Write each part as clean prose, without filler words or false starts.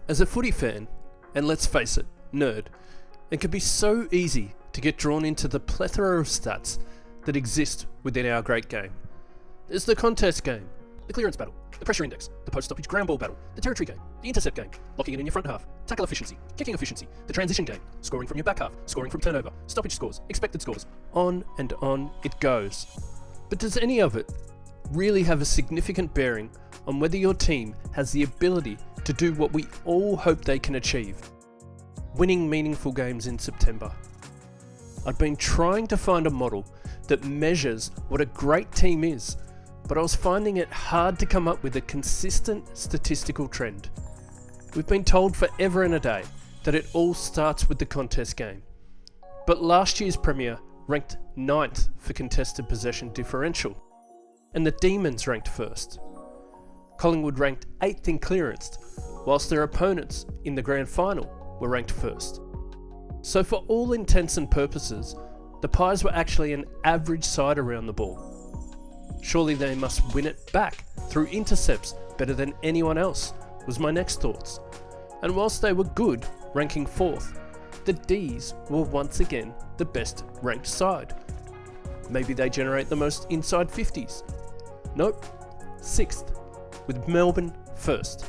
As a footy fan, and let's face it, nerd, it can be so easy to get drawn into the plethora of stats that exist within our great game. There's the contest game, the clearance battle, the pressure index, the post-stoppage ground ball battle, the territory game, the intercept game, locking it in your front half, tackle efficiency, kicking efficiency, the transition game, scoring from your back half, scoring from turnover, stoppage scores, expected scores, on and on it goes. But does any of it really have a significant bearing on whether your team has the ability to do what we all hope they can achieve? Winning meaningful games in September. I'd been trying to find a model that measures what a great team is, but I was finding it hard to come up with a consistent statistical trend. We've been told forever and a day that it all starts with the contest game, but last year's Premier ranked 9th for contested possession differential, and the Demons ranked 1st. Collingwood ranked 8th in clearance, whilst their opponents in the grand final were ranked 1st. So for all intents and purposes, the Pies were actually an average side around the ball. Surely they must win it back through intercepts better than anyone else, was my next thoughts. And whilst they were good, ranking 4th, the D's were once again the best ranked side. Maybe they generate the most inside 50s. Nope, 6th, with Melbourne 1st.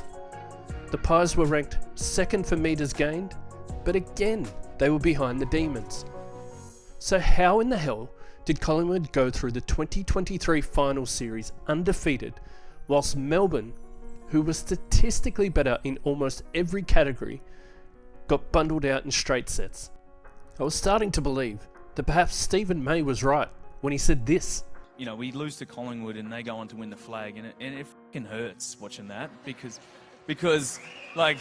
The Pies were ranked 2nd for metres gained, but again, they were behind the Demons. So how in the hell did Collingwood go through the 2023 final series undefeated, whilst Melbourne, who was statistically better in almost every category, got bundled out in straight sets? I was starting to believe that perhaps Stephen May was right when he said this. You know, we lose to Collingwood and they go on to win the flag, and it fucking hurts watching that because like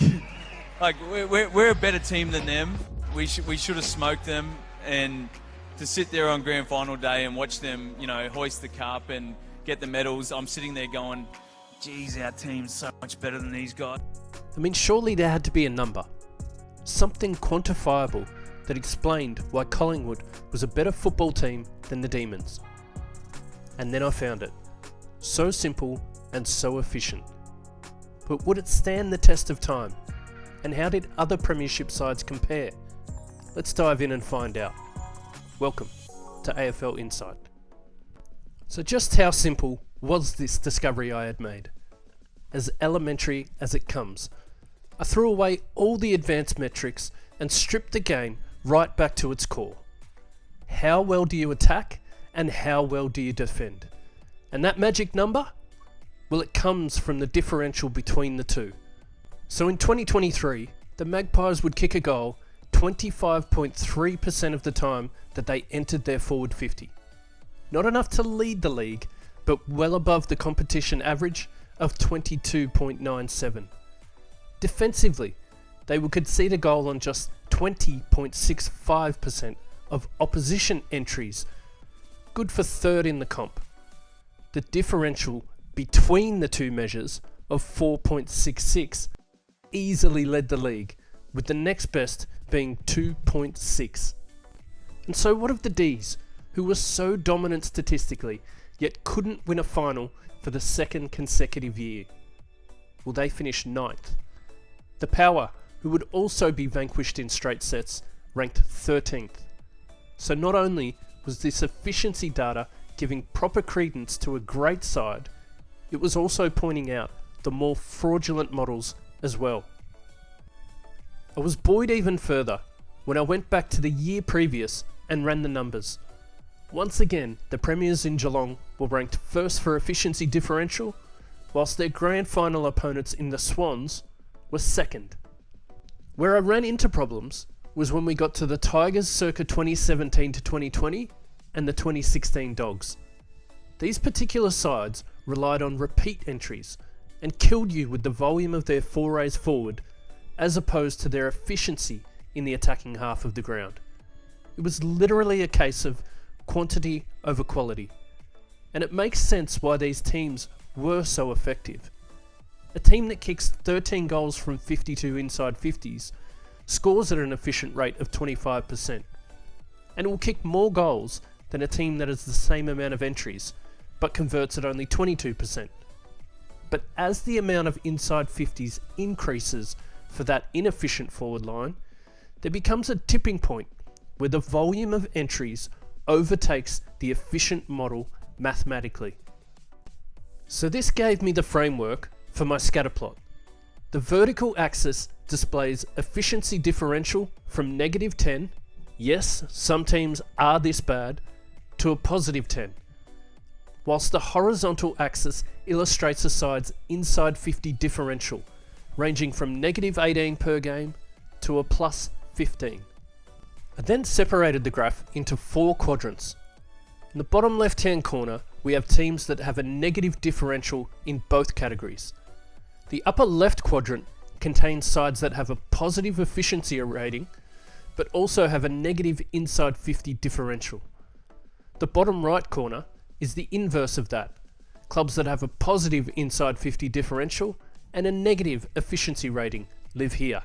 we're a better team than them. We should have smoked them, and to sit there on grand final day and watch them, you know, hoist the cup and get the medals, I'm sitting there going, geez, our team's so much better than these guys. I mean, surely there had to be a number, something quantifiable that explained why Collingwood was a better football team than the Demons. And then I found it. So simple and so efficient. But would it stand the test of time? And how did other premiership sides compare? Let's dive in and find out. Welcome to AFL Insight. So just how simple was this discovery I had made? As elementary as it comes. I threw away all the advanced metrics and stripped the game right back to its core. How well do you attack and how well do you defend? And that magic number? Well, it comes from the differential between the two. So in 2023, the Magpies would kick a goal 25.3% of the time that they entered their forward 50. Not enough to lead the league, but well above the competition average of 22.97. Defensively, they would concede a goal on just 20.65% of opposition entries, good for 3rd in the comp. The differential between the two measures of 4.66 easily led the league, with the next best being 2.6. And so what of the D's, who were so dominant statistically, yet couldn't win a final for the 2nd consecutive year? Well, they finished 9th. The Power, who would also be vanquished in straight sets, ranked 13th. So not only was this efficiency data giving proper credence to a great side, it was also pointing out the more fraudulent models as well. I was buoyed even further when I went back to the year previous and ran the numbers. Once again, the Premiers in Geelong were ranked 1st for efficiency differential, whilst their grand final opponents in the Swans were 2nd. Where I ran into problems was when we got to the Tigers circa 2017 to 2020 and the 2016 Dogs. These particular sides relied on repeat entries and killed you with the volume of their forays forward, as opposed to their efficiency in the attacking half of the ground. It was literally a case of quantity over quality, and it makes sense why these teams were so effective. A team that kicks 13 goals from 52 inside 50s scores at an efficient rate of 25%, and will kick more goals than a team that has the same amount of entries, but converts at only 22%. But as the amount of inside 50s increases for that inefficient forward line, there becomes a tipping point where the volume of entries overtakes the efficient model mathematically. So this gave me the framework for my scatterplot. The vertical axis displays efficiency differential from -10, yes, some teams are this bad, to a +10, whilst the horizontal axis illustrates a side's inside 50 differential, ranging from -18 per game to a +15. I then separated the graph into 4 quadrants. In the bottom left-hand corner, we have teams that have a negative differential in both categories. The upper left quadrant contains sides that have a positive efficiency rating, but also have a negative inside 50 differential. The bottom right corner is the inverse of that. Clubs that have a positive inside 50 differential and a negative efficiency rating live here.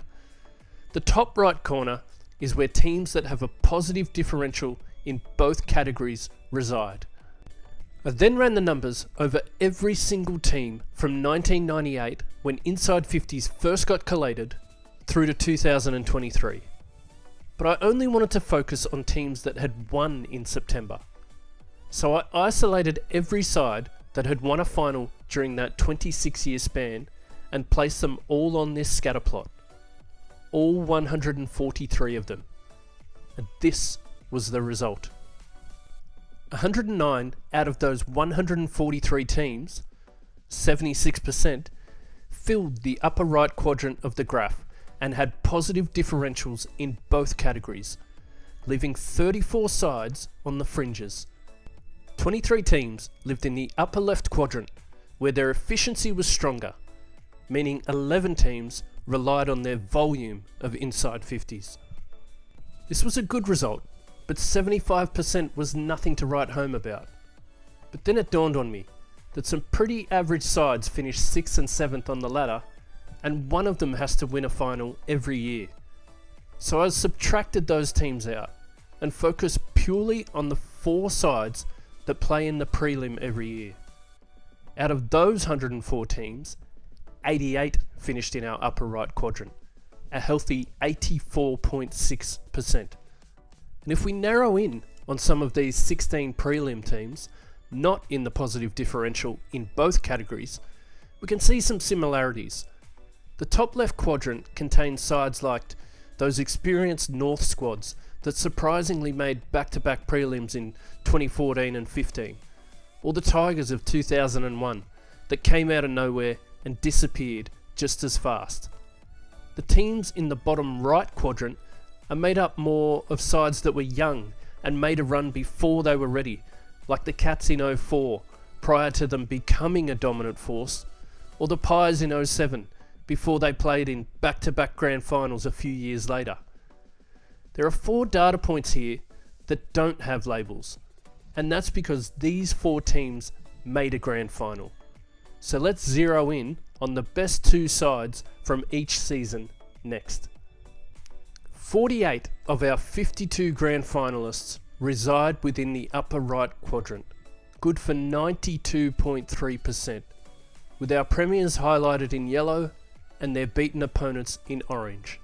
The top right corner is where teams that have a positive differential in both categories reside. I then ran the numbers over every single team from 1998, when inside 50s first got collated, through to 2023. But I only wanted to focus on teams that had won in September. So I isolated every side that had won a final during that 26-year span and placed them all on this scatter plot. All 143 of them. And this was the result. 109 out of those 143 teams, 76%, filled the upper right quadrant of the graph and had positive differentials in both categories, leaving 34 sides on the fringes. 23 teams lived in the upper left quadrant, where their efficiency was stronger, meaning 11 teams relied on their volume of inside 50s. This was a good result, but 75% was nothing to write home about. But then it dawned on me that some pretty average sides finished 6th and 7th on the ladder, and one of them has to win a final every year. So I subtracted those teams out and focused purely on the 4 sides that play in the prelim every year. Out of those 104 teams, 88 finished in our upper right quadrant, a healthy 84.6%. And if we narrow in on some of these 16 prelim teams, not in the positive differential in both categories, we can see some similarities. The top left quadrant contains sides like those experienced North squads that surprisingly made back-to-back prelims in 2014 and 15, or the Tigers of 2001 that came out of nowhere and disappeared just as fast. The teams in the bottom right quadrant are made up more of sides that were young and made a run before they were ready, like the Cats in 04, prior to them becoming a dominant force, or the Pies in 07, before they played in back-to-back grand finals a few years later. There are 4 data points here that don't have labels, and that's because these 4 teams made a grand final. So let's zero in on the best 2 sides from each season next. 48 of our 52 grand finalists reside within the upper right quadrant, good for 92.3%, with our premiers highlighted in yellow and their beaten opponents in orange.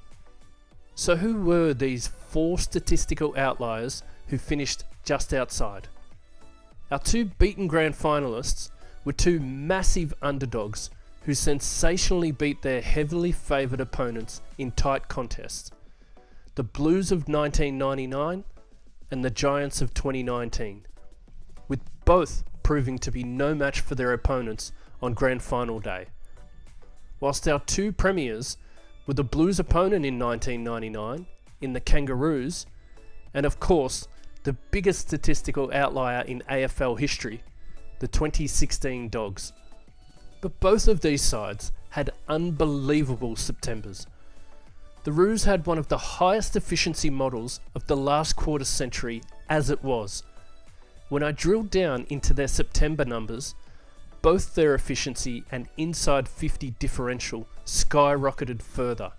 So who were these 4 statistical outliers who finished just outside? Our 2 beaten grand finalists were 2 massive underdogs who sensationally beat their heavily favoured opponents in tight contests. The Blues of 1999 and the Giants of 2019, with both proving to be no match for their opponents on grand final day. Whilst our 2 premiers were the Blues opponent in 1999 in the Kangaroos, and of course the biggest statistical outlier in AFL history, the 2016 Dogs. But both of these sides had unbelievable Septembers. The Roos had one of the highest efficiency models of the last quarter century as it was. When I drilled down into their September numbers, both their efficiency and inside 50 differential skyrocketed further.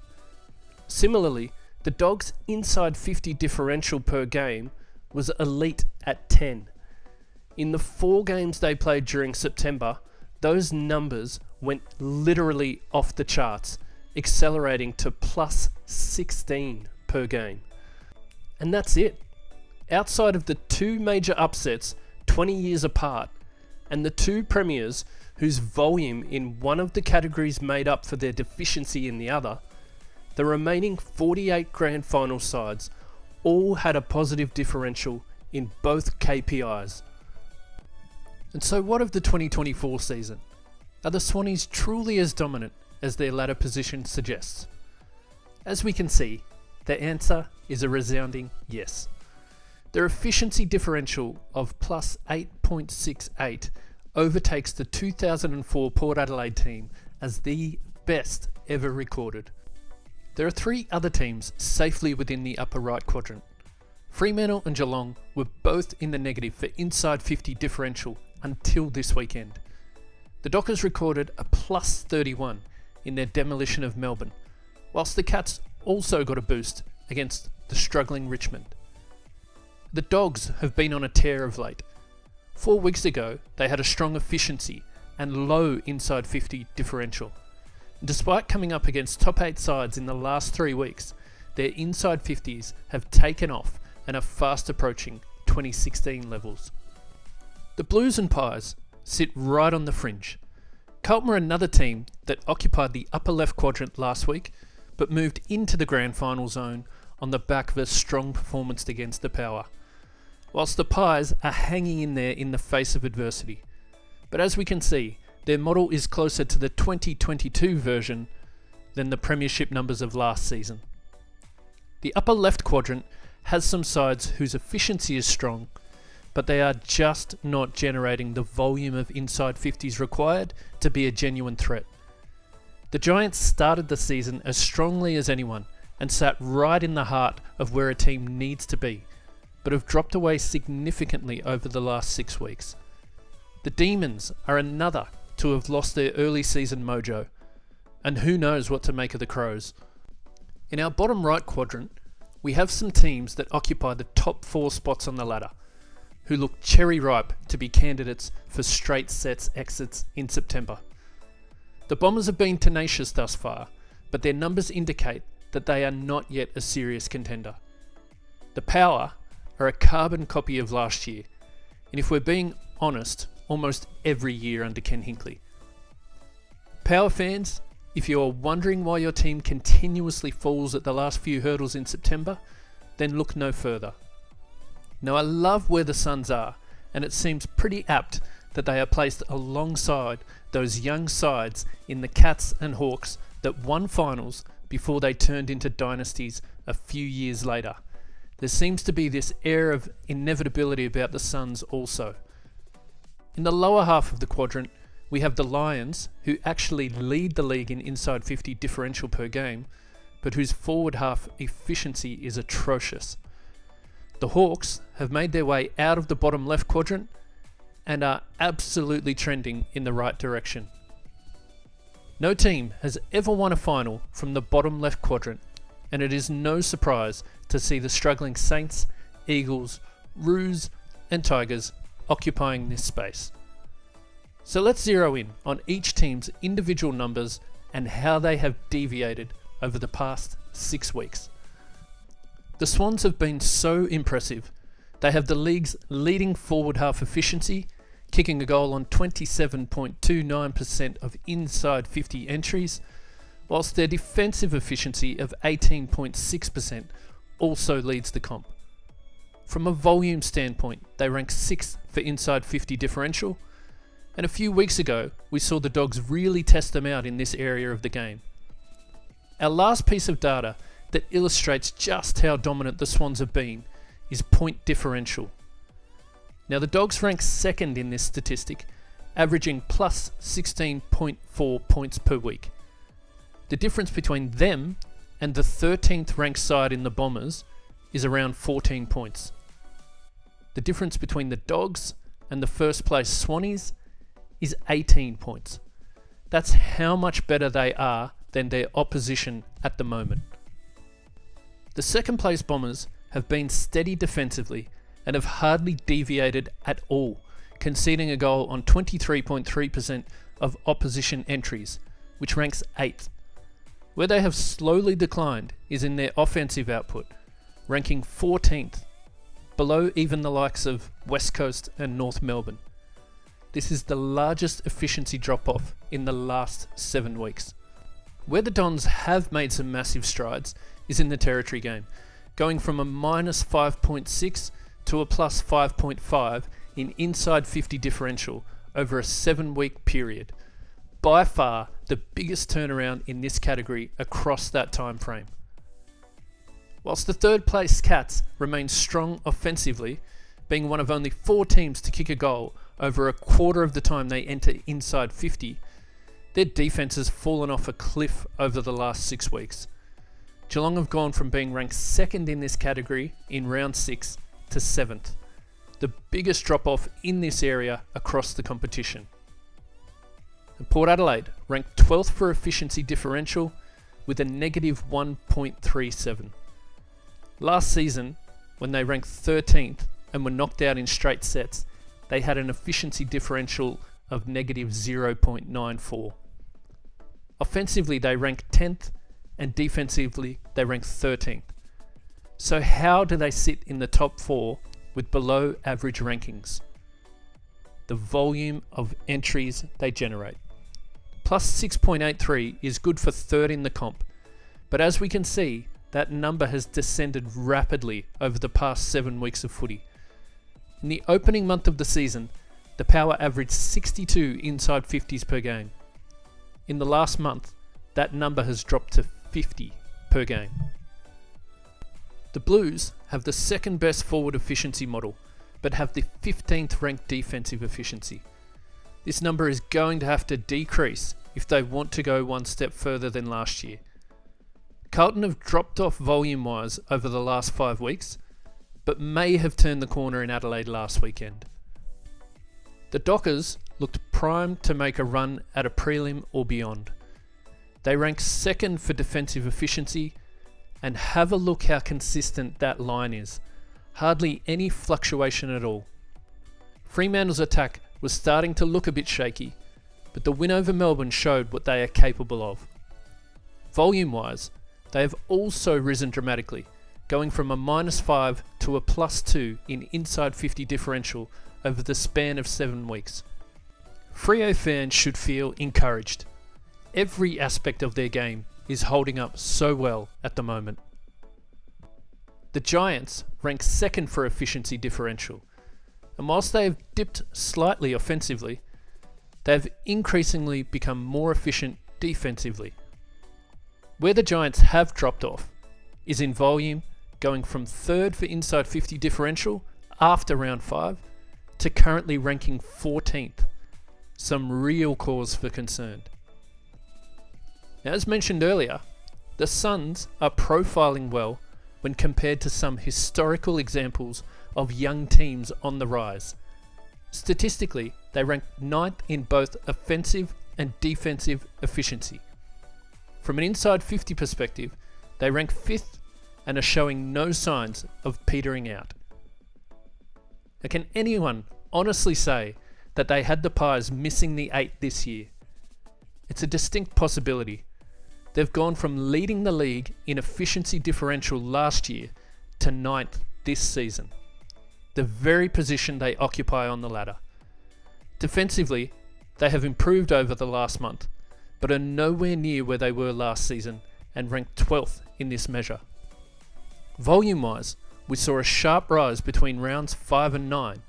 Similarly, the Dogs' inside 50 differential per game was elite at 10. In the 4 games they played during September, those numbers went literally off the charts, accelerating to plus 16 per game. And that's it. Outside of the two major upsets 20 years apart, and the two premiers whose volume in one of the categories made up for their deficiency in the other, the remaining 48 grand final sides all had a positive differential in both KPIs. And so what of the 2024 season? Are the Swannies truly as dominant as their ladder position suggests? As we can see, the answer is a resounding yes. Their efficiency differential of plus 8.68 overtakes the 2004 Port Adelaide team as the best ever recorded. There are three other teams safely within the upper right quadrant. Fremantle and Geelong were both in the negative for inside 50 differential until this weekend. The Dockers recorded a plus 31 in their demolition of Melbourne, whilst the Cats also got a boost against the struggling Richmond. The Dogs have been on a tear of late. 4 weeks ago, they had a strong efficiency and low inside 50 differential. Despite coming up against top 8 sides in the last 3 weeks, their inside 50s have taken off and are fast approaching 2016 levels. The Blues and Pies sit right on the fringe. Carlton were another team that occupied the upper left quadrant last week, but moved into the grand final zone on the back of a strong performance against the Power, whilst the Pies are hanging in there in the face of adversity. But as we can see, their model is closer to the 2022 version than the premiership numbers of last season. The upper left quadrant has some sides whose efficiency is strong, but they are just not generating the volume of inside 50s required to be a genuine threat. The Giants started the season as strongly as anyone and sat right in the heart of where a team needs to be, but have dropped away significantly over the last 6 weeks. The Demons are another to have lost their early season mojo, and who knows what to make of the Crows. In our bottom right quadrant, we have some teams that occupy the top 4 spots on the ladder, who look cherry ripe to be candidates for straight sets exits in September. The Bombers have been tenacious thus far, but their numbers indicate that they are not yet a serious contender. The Power are a carbon copy of last year, and if we're being honest, almost every year under Ken Hinkley. Power fans, if you're wondering why your team continuously falls at the last few hurdles in September, then look no further. Now, I love where the Suns are, and it seems pretty apt that they are placed alongside those young sides in the Cats and Hawks that won finals before they turned into dynasties a few years later. There seems to be this air of inevitability about the Suns also. In the lower half of the quadrant, we have the Lions, who actually lead the league in inside 50 differential per game, but whose forward half efficiency is atrocious. The Hawks have made their way out of the bottom left quadrant and are absolutely trending in the right direction. No team has ever won a final from the bottom left quadrant, and it is no surprise to see the struggling Saints, Eagles, Roos and Tigers occupying this space. So let's zero in on each team's individual numbers and how they have deviated over the past 6 weeks. The Swans have been so impressive. They have the league's leading forward half efficiency, kicking a goal on 27.29% of inside 50 entries, whilst their defensive efficiency of 18.6% also leads the comp. From a volume standpoint, they rank 6th for inside 50 differential, and a few weeks ago, we saw the Dogs really test them out in this area of the game. Our last piece of data that illustrates just how dominant the Swans have been is point differential. Now, the Dogs rank 2nd in this statistic, averaging plus 16.4 points per week. The difference between them and the 13th ranked side in the Bombers is around 14 points. The difference between the Dogs and the first place Swannies is 18 points. That's how much better they are than their opposition at the moment. The second place Bombers have been steady defensively and have hardly deviated at all, conceding a goal on 23.3% of opposition entries, which ranks 8th. Where they have slowly declined is in their offensive output, ranking 14th, below even the likes of West Coast and North Melbourne. This is the largest efficiency drop-off in the last 7 weeks. Where the Dons have made some massive strides is in the territory game, going from a minus 5.6 to a plus 5.5 in inside 50 differential over a 7-week period. By far the biggest turnaround in this category across that time frame. Whilst the third place Cats remain strong offensively, being one of only 4 teams to kick a goal over a quarter of the time they enter inside 50, their defence has fallen off a cliff over the last 6 weeks. Geelong have gone from being ranked second in this category in round 6 to 7th, the biggest drop-off in this area across the competition. And Port Adelaide ranked 12th for efficiency differential with a negative 1.37. Last season, when they ranked 13th and were knocked out in straight sets, they had an efficiency differential of negative 0.94. Offensively, they ranked 10th, and defensively, they ranked 13th. So how do they sit in the top 4 with below average rankings? The volume of entries they generate. Plus 6.83 is good for third in the comp, but as we can see, that number has descended rapidly over the past 7 weeks of footy. In the opening month of the season, the Power averaged 62 inside 50s per game. In the last month, that number has dropped to 50 per game. The Blues have the second best forward efficiency model, but have the 15th ranked defensive efficiency. This number is going to have to decrease if they want to go one step further than last year. Carlton have dropped off volume-wise over the last 5 weeks, but may have turned the corner in Adelaide last weekend. The Dockers looked primed to make a run at a prelim or beyond. They rank second for defensive efficiency, and have a look how consistent that line is. Hardly any fluctuation at all. Fremantle's attack was starting to look a bit shaky, but the win over Melbourne showed what they are capable of. Volume-wise, they have also risen dramatically, going from a minus 5 to a plus 2 in inside 50 differential over the span of 7 weeks. Freo fans should feel encouraged. Every aspect of their game is holding up so well at the moment. The Giants rank second for efficiency differential, and whilst they have dipped slightly offensively, they have increasingly become more efficient defensively. Where the Giants have dropped off is in volume, going from third for inside 50 differential after round 5 to currently ranking 14th. Some real cause for concern. As mentioned earlier, the Suns are profiling well when compared to some historical examples of young teams on the rise. Statistically, they rank 9th in both offensive and defensive efficiency. From an inside 50 perspective, they rank 5th and are showing no signs of petering out. Now, can anyone honestly say that they had the Pies missing the 8 this year? It's a distinct possibility. They've gone from leading the league in efficiency differential last year to 9th this season, the very position they occupy on the ladder. Defensively, they have improved over the last month, but are nowhere near where they were last season and ranked 12th in this measure. Volume-wise, we saw a sharp rise between rounds 5 and 9,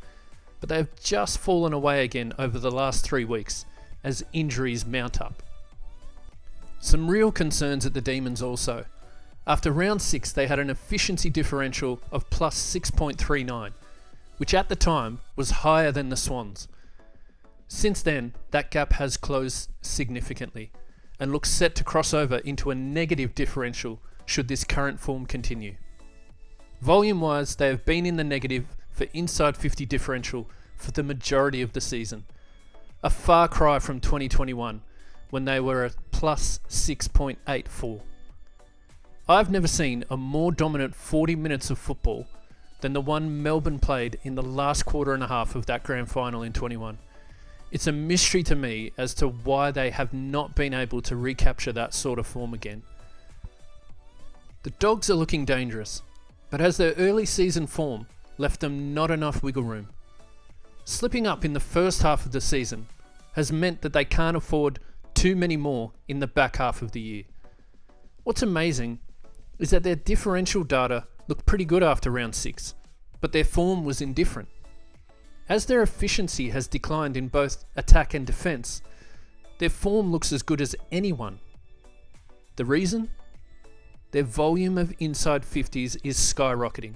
but they have just fallen away again over the last 3 weeks as injuries mount up. Some real concerns at the Demons also. After round 6, they had an efficiency differential of plus 6.39, which at the time was higher than the Swans. Since then, that gap has closed significantly and looks set to cross over into a negative differential should this current form continue. Volume-wise, they have been in the negative for inside 50 differential for the majority of the season, a far cry from 2021 when they were at plus 6.84. I've never seen a more dominant 40 minutes of football than the one Melbourne played in the last quarter and a half of that grand final in 21. It's a mystery to me as to why they have not been able to recapture that sort of form again. The Dogs are looking dangerous, but as their early season form left them not enough wiggle room. Slipping up in the first half of the season has meant that they can't afford too many more in the back half of the year. What's amazing is that their differential data looked pretty good after round 6, but their form was indifferent. As their efficiency has declined in both attack and defence, their form looks as good as anyone. The reason? Their volume of inside 50s is skyrocketing.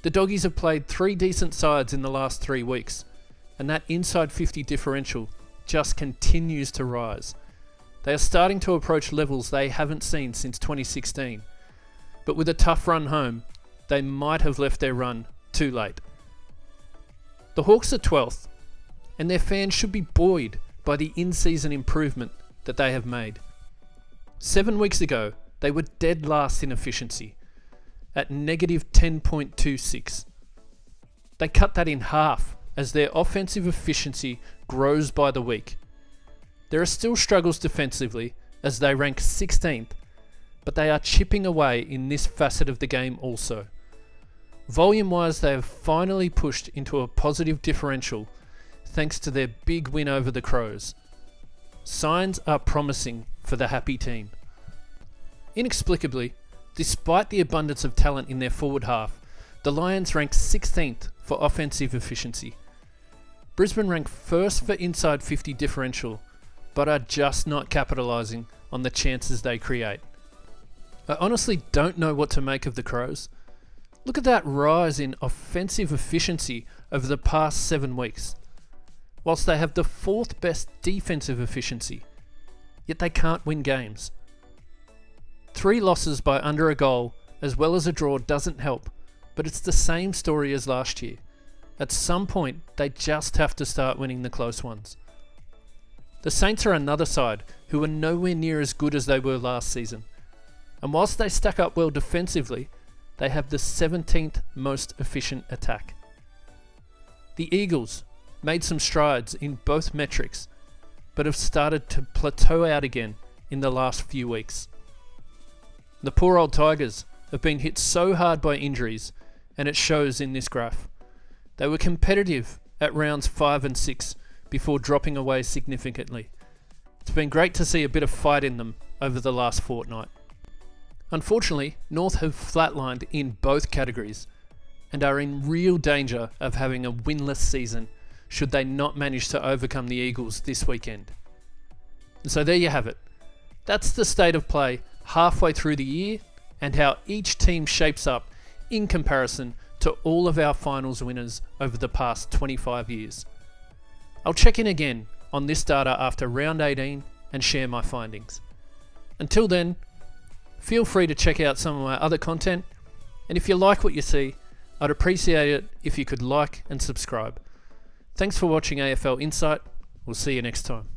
The Doggies have played 3 decent sides in the last 3 weeks, and that inside 50 differential just continues to rise. They are starting to approach levels they haven't seen since 2016, but with a tough run home, they might have left their run too late. The Hawks are 12th, and their fans should be buoyed by the in-season improvement that they have made. 7 weeks ago, they were dead last in efficiency, at negative 10.26. They cut that in half as their offensive efficiency grows by the week. There are still struggles defensively as they rank 16th, but they are chipping away in this facet of the game also. Volume-wise, they have finally pushed into a positive differential thanks to their big win over the Crows. Signs are promising for the happy team. Inexplicably, despite the abundance of talent in their forward half, the Lions rank 16th for offensive efficiency. Brisbane rank 1st for inside 50 differential, but are just not capitalising on the chances they create. I honestly don't know what to make of the Crows. Look at that rise in offensive efficiency over the past 7 weeks, whilst they have the 4th best defensive efficiency, yet they can't win games. 3 losses by under a goal as well as a draw doesn't help, but it's the same story as last year. At some point, they just have to start winning the close ones. The Saints are another side who are nowhere near as good as they were last season, and whilst they stack up well defensively, they have the 17th most efficient attack. The Eagles made some strides in both metrics, but have started to plateau out again in the last few weeks. The poor old Tigers have been hit so hard by injuries, and it shows in this graph. They were competitive at rounds 5 and 6 before dropping away significantly. It's been great to see a bit of fight in them over the last fortnight. Unfortunately, North have flatlined in both categories and are in real danger of having a winless season should they not manage to overcome the Eagles this weekend. And so there you have it. That's the state of play halfway through the year and how each team shapes up in comparison to all of our finals winners over the past 25 years. I'll check in again on this data after round 18 and share my findings. Until then, feel free to check out some of my other content, and if you like what you see, I'd appreciate it if you could like and subscribe. Thanks for watching AFL Insight. We'll see you next time.